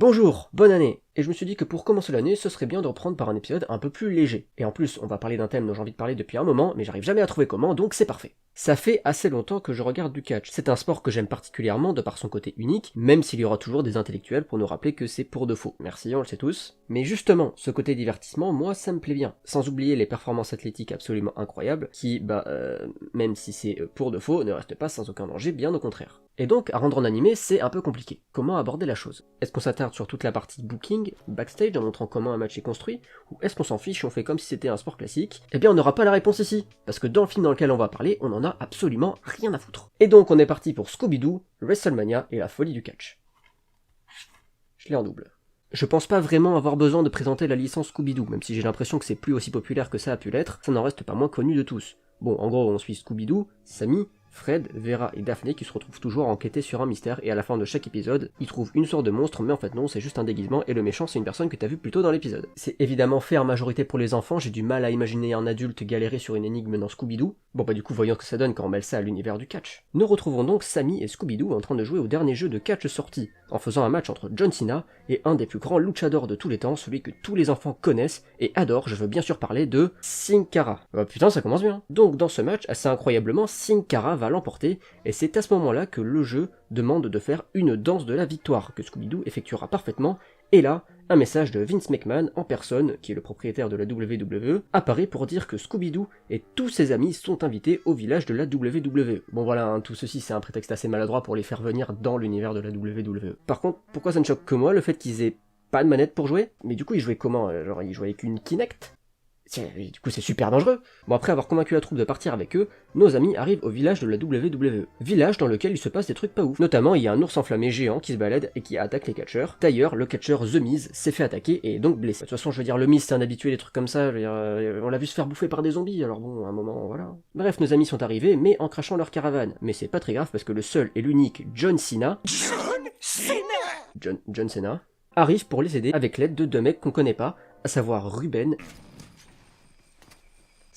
Bonjour, bonne année. Et je me suis dit que pour commencer l'année, ce serait bien de reprendre par un épisode un peu plus léger. Et en plus, on va parler d'un thème dont j'ai envie de parler depuis un moment, mais j'arrive jamais à trouver comment, donc c'est parfait. Ça fait assez longtemps que je regarde du catch. C'est un sport que j'aime particulièrement de par son côté unique, même s'il y aura toujours des intellectuels pour nous rappeler que c'est pour de faux. Merci, on le sait tous. Mais justement, ce côté divertissement, moi, ça me plaît bien. Sans oublier les performances athlétiques absolument incroyables, qui, même si c'est pour de faux, ne restent pas sans aucun danger, bien au contraire. Et donc, à rendre en animé, c'est un peu compliqué. Comment aborder la chose? Est-ce qu'on s'attarde sur toute la partie booking, backstage, en montrant comment un match est construit, ou est-ce qu'on s'en fiche et on fait comme si c'était un sport classique? Eh bien, on n'aura pas la réponse ici, parce que dans le film dans lequel on va parler, on en a absolument rien à foutre. Et donc, on est parti pour Scooby-Doo, WrestleMania et la folie du catch. Je l'ai en double. Je pense pas vraiment avoir besoin de présenter la licence Scooby-Doo, même si j'ai l'impression que c'est plus aussi populaire que ça a pu l'être, ça n'en reste pas moins connu de tous. Bon, en gros, on suit Scooby-Doo, Sammy, Fred, Vera et Daphné qui se retrouvent toujours à enquêter sur un mystère et à la fin de chaque épisode, ils trouvent une sorte de monstre mais en fait non, c'est juste un déguisement et le méchant c'est une personne que t'as vu plus tôt dans l'épisode. C'est évidemment fait en majorité pour les enfants, j'ai du mal à imaginer un adulte galérer sur une énigme dans Scooby-Doo. Bon du coup voyons ce que ça donne quand on mêle ça à l'univers du catch. Nous retrouvons donc Sammy et Scooby-Doo en train de jouer au dernier jeu de catch sorti, en faisant un match entre John Cena et un des plus grands luchadors de tous les temps, celui que tous les enfants connaissent et adorent, je veux bien sûr parler de Sin Cara. Putain ça commence bien. Donc dans ce match, assez incroyablement, Sin Cara va l'emporter, et c'est à ce moment-là que le jeu demande de faire une danse de la victoire, que Scooby-Doo effectuera parfaitement, et là, un message de Vince McMahon en personne, qui est le propriétaire de la WWE, apparaît pour dire que Scooby-Doo et tous ses amis sont invités au village de la WWE. Bon voilà, hein, tout ceci c'est un prétexte assez maladroit pour les faire venir dans l'univers de la WWE. Par contre, pourquoi ça ne choque que moi, le fait qu'ils aient pas de manette pour jouer? Mais du coup ils jouaient comment? Genre ils jouaient avec une Kinect? Du coup c'est super dangereux. Bon après avoir convaincu la troupe de partir avec eux, nos amis arrivent au village de la WWE. Village dans lequel il se passe des trucs pas ouf. Notamment il y a un ours enflammé géant qui se balade et qui attaque les catcheurs. D'ailleurs le catcheur The Miz s'est fait attaquer et est donc blessé. De toute façon je veux dire le Miz c'est un habitué des trucs comme ça, je veux dire, on l'a vu se faire bouffer par des zombies alors bon à un moment voilà. Bref nos amis sont arrivés mais en crachant leur caravane. Mais c'est pas très grave parce que le seul et l'unique John Cena John Cena arrive pour les aider avec l'aide de deux mecs qu'on connaît pas, à savoir Ruben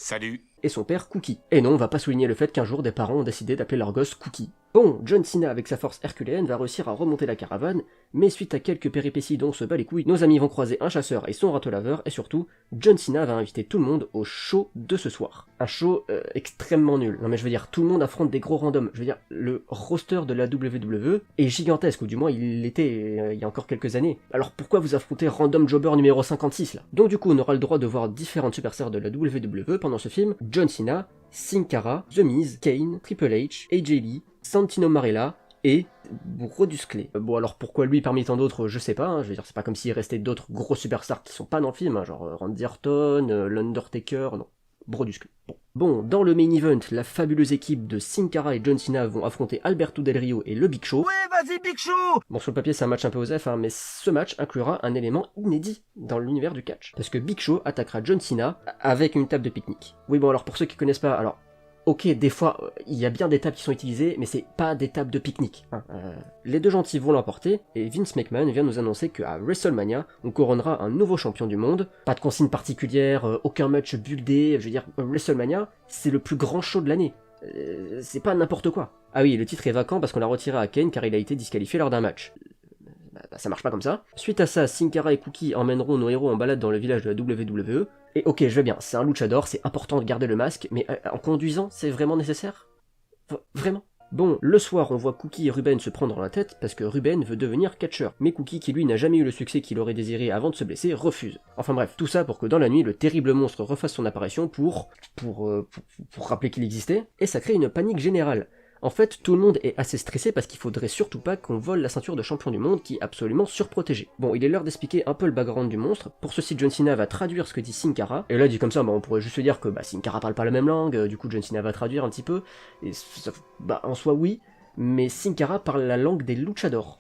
Salut. et son père Cookie. Et non, on va pas souligner le fait qu'un jour des parents ont décidé d'appeler leur gosse Cookie. Bon, John Cena avec sa force herculéenne va réussir à remonter la caravane, mais suite à quelques péripéties dont on se bat les couilles, nos amis vont croiser un chasseur et son râteau-laveur, et surtout, John Cena va inviter tout le monde au show de ce soir. Un show extrêmement nul. Non mais je veux dire, tout le monde affronte des gros randoms. Je veux dire, le roster de la WWE est gigantesque, ou du moins il l'était il y a encore quelques années. Alors pourquoi vous affrontez Random Jobber numéro 56 là? Donc du coup, on aura le droit de voir différentes superstars de la WWE pendant ce film, John Cena, Sin Cara, The Miz, Kane, Triple H, AJ Lee, Santino Marella et Broduskley. Bon alors pourquoi lui parmi tant d'autres, je sais pas, hein, je veux dire c'est pas comme s'il restait d'autres gros superstars qui sont pas dans le film, hein, genre Randy Orton, l'Undertaker, non, Broduskley. Bon, dans le main event, la fabuleuse équipe de Sin Cara et John Cena vont affronter Alberto Del Rio et le Big Show. Ouais, vas-y, Big Show! Bon, sur le papier, c'est un match un peu osef, hein, mais ce match inclura un élément inédit dans l'univers du catch. Parce que Big Show attaquera John Cena avec une table de pique-nique. Oui, bon, alors pour ceux qui connaissent pas, alors, ok, des fois, il y a bien des tables qui sont utilisées, mais c'est pas des tables de pique-nique. Hein. Les deux gentils vont l'emporter, et Vince McMahon vient nous annoncer qu'à WrestleMania, on couronnera un nouveau champion du monde. Pas de consigne particulière, aucun match buildé, je veux dire, WrestleMania, c'est le plus grand show de l'année. C'est pas n'importe quoi. Ah oui, le titre est vacant parce qu'on l'a retiré à Kane car il a été disqualifié lors d'un match. Ça marche pas comme ça. Suite à ça, Sin Cara et Cookie emmèneront nos héros en balade dans le village de la WWE. Et ok, je vais bien, c'est un luchador, c'est important de garder le masque, mais en conduisant, c'est vraiment nécessaire? Vraiment? Bon, le soir, on voit Cookie et Ruben se prendre la tête parce que Ruben veut devenir catcheur, mais Cookie, qui lui n'a jamais eu le succès qu'il aurait désiré avant de se blesser, refuse. Enfin bref, tout ça pour que dans la nuit, le terrible monstre refasse son apparition pour rappeler qu'il existait, et ça crée une panique générale. En fait, tout le monde est assez stressé parce qu'il faudrait surtout pas qu'on vole la ceinture de champion du monde qui est absolument surprotégée. Bon, il est l'heure d'expliquer un peu le background du monstre. Pour ceci, John Cena va traduire ce que dit Sin Cara. Et là, dit comme ça, on pourrait juste se dire que Sin Cara parle pas la même langue, du coup John Cena va traduire un petit peu. Et en soi, oui, mais Sin Cara parle la langue des luchadors.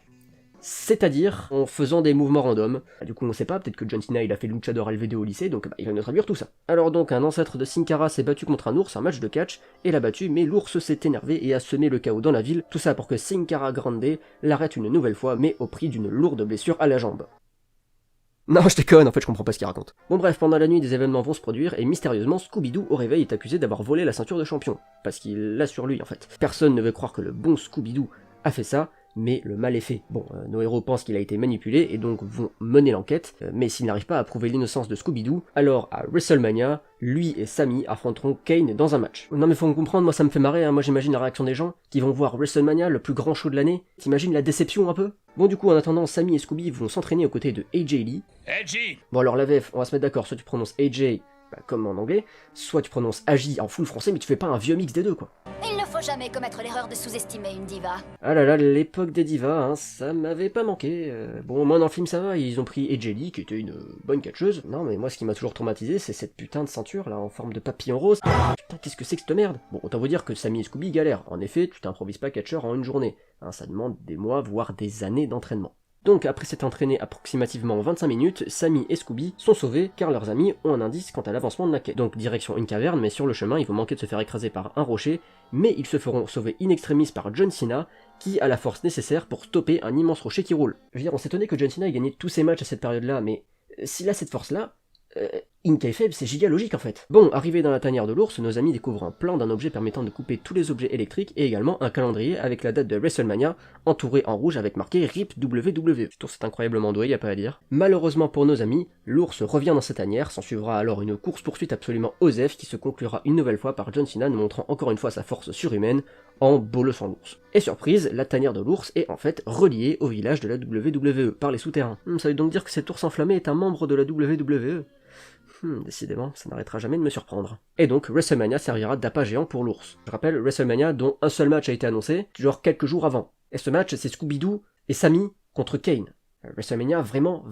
C'est-à-dire en faisant des mouvements random. Du coup on sait pas, peut-être que John Cena il a fait luchador LVD au lycée, donc il va nous traduire tout ça. Alors donc un ancêtre de Sin Cara s'est battu contre un ours, un match de catch, et l'a battu, mais l'ours s'est énervé et a semé le chaos dans la ville, tout ça pour que Sin Cara Grande l'arrête une nouvelle fois, mais au prix d'une lourde blessure à la jambe. Non, je déconne, en fait je comprends pas ce qu'il raconte. Bon bref, pendant la nuit des événements vont se produire, et mystérieusement, Scooby-Doo au réveil est accusé d'avoir volé la ceinture de champion, parce qu'il l'a sur lui en fait. Personne ne veut croire que le bon Scooby-Doo a fait ça, mais le mal est fait. Bon, nos héros pensent qu'il a été manipulé et donc vont mener l'enquête, mais s'ils n'arrivent pas à prouver l'innocence de Scooby-Doo, alors à WrestleMania, lui et Sami affronteront Kane dans un match. Non mais faut me comprendre, moi ça me fait marrer, hein. Moi j'imagine la réaction des gens qui vont voir WrestleMania, le plus grand show de l'année. T'imagines la déception un peu? Bon du coup en attendant, Sami et Scooby vont s'entraîner aux côtés de AJ Lee. AJ! Bon alors la VF, on va se mettre d'accord, soit tu prononces AJ comme en anglais, soit tu prononces AJ en full français, mais tu fais pas un vieux mix des deux quoi. Il ne faut jamais commettre l'erreur de sous-estimer une diva. Ah là là, l'époque des divas, hein, ça m'avait pas manqué. Bon, au moins dans le film ça va, ils ont pris AJ Lee, qui était une bonne catcheuse. Non mais moi ce qui m'a toujours traumatisé, c'est cette putain de ceinture là, en forme de papillon rose. Putain, qu'est-ce que c'est que cette merde? Bon, autant vous dire que Sami et Scooby galèrent. En effet, tu t'improvises pas catcheur en une journée. Hein, ça demande des mois, voire des années d'entraînement. Donc après s'être entraîné approximativement 25 minutes, Sami et Scooby sont sauvés car leurs amis ont un indice quant à l'avancement de la quête. Donc direction une caverne, mais sur le chemin ils vont manquer de se faire écraser par un rocher, mais ils se feront sauver in extremis par John Cena, qui a la force nécessaire pour stopper un immense rocher qui roule. Je veux dire, on s'étonnait que John Cena ait gagné tous ses matchs à cette période-là, mais s'il a cette force-là, in kayfabe, c'est giga logique en fait. Bon, arrivés dans la tanière de l'ours, nos amis découvrent un plan d'un objet permettant de couper tous les objets électriques et également un calendrier avec la date de WrestleMania entouré en rouge avec marqué RIP WWE. Je trouve c'est incroyablement doué, y a pas à dire. Malheureusement pour nos amis, l'ours revient dans sa tanière, s'en suivra alors une course-poursuite absolument osef qui se conclura une nouvelle fois par John Cena nous montrant encore une fois sa force surhumaine en bolossant l'ours. Et surprise, la tanière de l'ours est en fait reliée au village de la WWE par les souterrains. Ça veut donc dire que cet ours enflammé est un membre de la WWE. Décidément, ça n'arrêtera jamais de me surprendre. Et donc, WrestleMania servira d'appât géant pour l'ours. Je rappelle, WrestleMania dont un seul match a été annoncé, genre quelques jours avant. Et ce match, c'est Scooby-Doo et Sami contre Kane. WrestleMania vraiment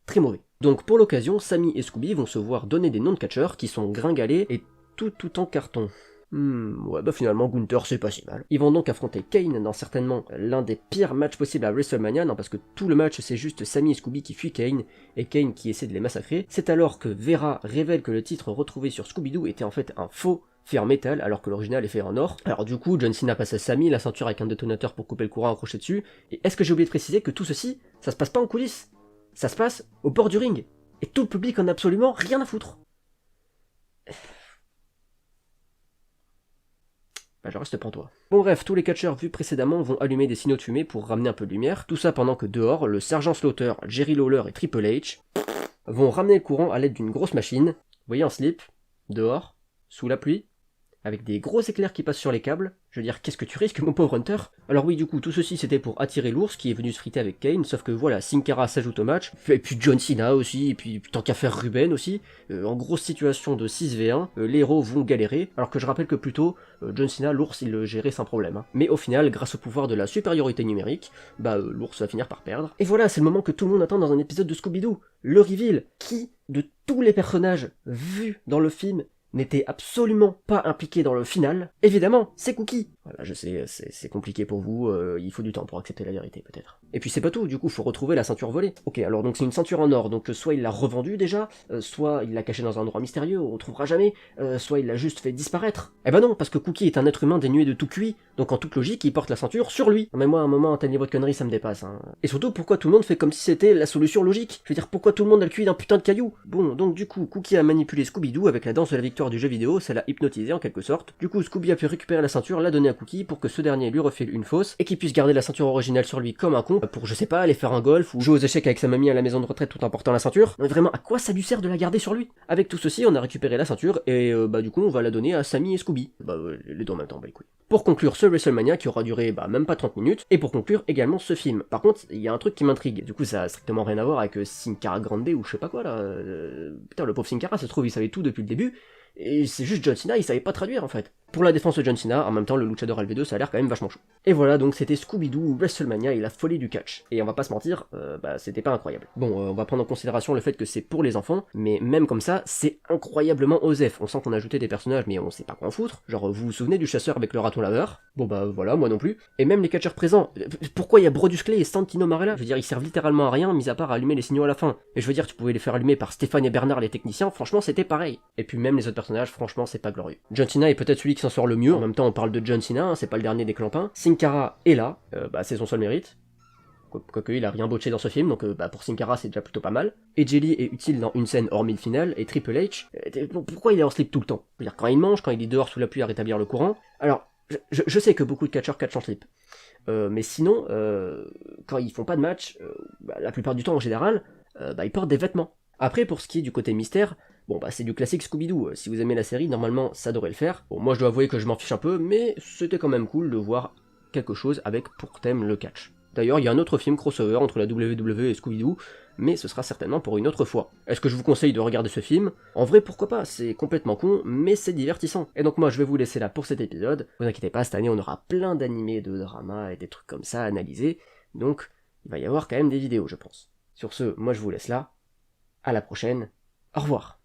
très mauvais. Donc pour l'occasion, Sami et Scooby vont se voir donner des noms de catcheurs qui sont gringalés et tout en carton. Ouais bah finalement Gunther c'est pas si mal. Ils vont donc affronter Kane dans certainement l'un des pires matchs possibles à WrestleMania, non parce que tout le match c'est juste Sami et Scooby qui fuient Kane, et Kane qui essaie de les massacrer. C'est alors que Vera révèle que le titre retrouvé sur Scooby-Doo était en fait un faux fait en métal alors que l'original est fait en or. Alors du coup John Cena passe à Sami la ceinture avec un détonateur pour couper le courant accroché dessus, et est-ce que j'ai oublié de préciser que tout ceci, ça se passe pas en coulisses, ça se passe au bord du ring, et tout le public en a absolument rien à foutre. Bah je reste pantois. Bon bref, tous les catcheurs vus précédemment vont allumer des signaux de fumée pour ramener un peu de lumière, tout ça pendant que dehors, le sergent Slaughter, Jerry Lawler et Triple H vont ramener le courant à l'aide d'une grosse machine, vous voyez en slip, dehors, sous la pluie, avec des gros éclairs qui passent sur les câbles. Je veux dire, qu'est-ce que tu risques, mon pauvre Hunter? Alors oui, du coup, tout ceci c'était pour attirer l'ours qui est venu se friter avec Kane, sauf que voilà, Sin Cara s'ajoute au match, et puis John Cena aussi, et puis tant qu'à faire Ruben aussi. En grosse situation de 6v1, les héros vont galérer, alors que je rappelle que plus tôt, John Cena, l'ours, il le gérait sans problème. Hein. Mais au final, grâce au pouvoir de la supériorité numérique, l'ours va finir par perdre. Et voilà, c'est le moment que tout le monde attend dans un épisode de Scooby-Doo, le reveal, qui, de tous les personnages vus dans le film, n'était absolument pas impliqué dans le final, évidemment, c'est Cookie. Voilà, je sais, c'est compliqué pour vous, il faut du temps pour accepter la vérité peut-être. Et puis c'est pas tout, du coup, faut retrouver la ceinture volée. Ok, alors donc c'est une ceinture en or, donc soit il l'a revendue déjà, soit il l'a cachée dans un endroit mystérieux, on trouvera jamais, soit il l'a juste fait disparaître. Eh ben non, parce que Cookie est un être humain dénué de tout QI, donc en toute logique, il porte la ceinture sur lui. Mais moi, à un moment, un niveau de connerie, ça me dépasse. Hein. Et surtout, pourquoi tout le monde fait comme si c'était la solution logique? Je veux dire, pourquoi tout le monde a le QI d'un putain de caillou? Bon, donc du coup, Cookie a manipulé Scooby-Doo avec la danse de la victoire du jeu vidéo, ça l'a hypnotisé en quelque sorte. Du coup, Scooby a pu récupérer la ceinture, la donner à Cookie pour que ce dernier lui refile une fausse, et qu'il puisse garder la ceinture originale sur lui comme un con, pour je sais pas, aller faire un golf, ou jouer aux échecs avec sa mamie à la maison de retraite tout en portant la ceinture. Mais vraiment, à quoi ça lui sert de la garder sur lui? Avec tout ceci, on a récupéré la ceinture, et du coup, on va la donner à Sami et Scooby. Les deux en même temps, les couilles. Pour conclure ce WrestleMania qui aura duré même pas 30 minutes, et pour conclure également ce film. Par contre, il y a un truc qui m'intrigue, du coup ça a strictement rien à voir avec Sin Cara Grande ou je sais pas quoi là. Putain, le pauvre Sin Cara, ça se trouve il savait tout depuis le début, et c'est juste John Cena, il savait pas traduire en fait. Pour la défense de John Cena, en même temps le Luchador LV2 ça a l'air quand même vachement chaud. Et voilà, donc c'était Scooby-Doo, WrestleMania et la folie du catch. Et on va pas se mentir, c'était pas incroyable. Bon, on va prendre en considération le fait que c'est pour les enfants, mais même comme ça, c'est incroyablement osef. On sent qu'on a ajouté des personnages mais on sait pas quoi en foutre. Genre, vous vous souvenez du chasseur avec le raton laveur? Bon voilà, moi non plus. Et même les catcheurs présents, pourquoi il y a Brodus Clay et Santino Marella? Je veux dire, ils servent littéralement à rien, mis à part à allumer les signaux à la fin. Et je veux dire, tu pouvais les faire allumer par Stéphane et Bernard les techniciens, franchement c'était pareil. Et puis même les autres personnages, franchement c'est pas glorieux. John Cena est peut-être celui qui s'en sort le mieux, en même temps on parle de John Cena, hein, c'est pas le dernier des clampins. Sin Cara est là, c'est son seul mérite. Quoique il a rien botché dans ce film, donc pour Sin Cara c'est déjà plutôt pas mal. Et Jelly est utile dans une scène hormis le final, et Triple H, pourquoi il est en slip tout le temps? Je veux dire, quand il mange, quand il est dehors sous la pluie à rétablir le courant. Alors, je sais que beaucoup de catcheurs catchent en slip. Mais sinon, quand ils font pas de match, la plupart du temps en général, ils portent des vêtements. Après, pour ce qui est du côté mystère, c'est du classique Scooby-Doo. Si vous aimez la série, normalement, ça devrait le faire. Bon, moi je dois avouer que je m'en fiche un peu, mais c'était quand même cool de voir quelque chose avec pour thème le catch. D'ailleurs, il y a un autre film crossover entre la WWE et Scooby-Doo, mais ce sera certainement pour une autre fois. Est-ce que je vous conseille de regarder ce film? En vrai, pourquoi pas, c'est complètement con, mais c'est divertissant. Et donc moi, je vais vous laisser là pour cet épisode. Vous inquiétez pas, cette année, on aura plein d'animés, de dramas et des trucs comme ça à analyser, donc il va y avoir quand même des vidéos, je pense. Sur ce, moi je vous laisse là. À la prochaine. Au revoir.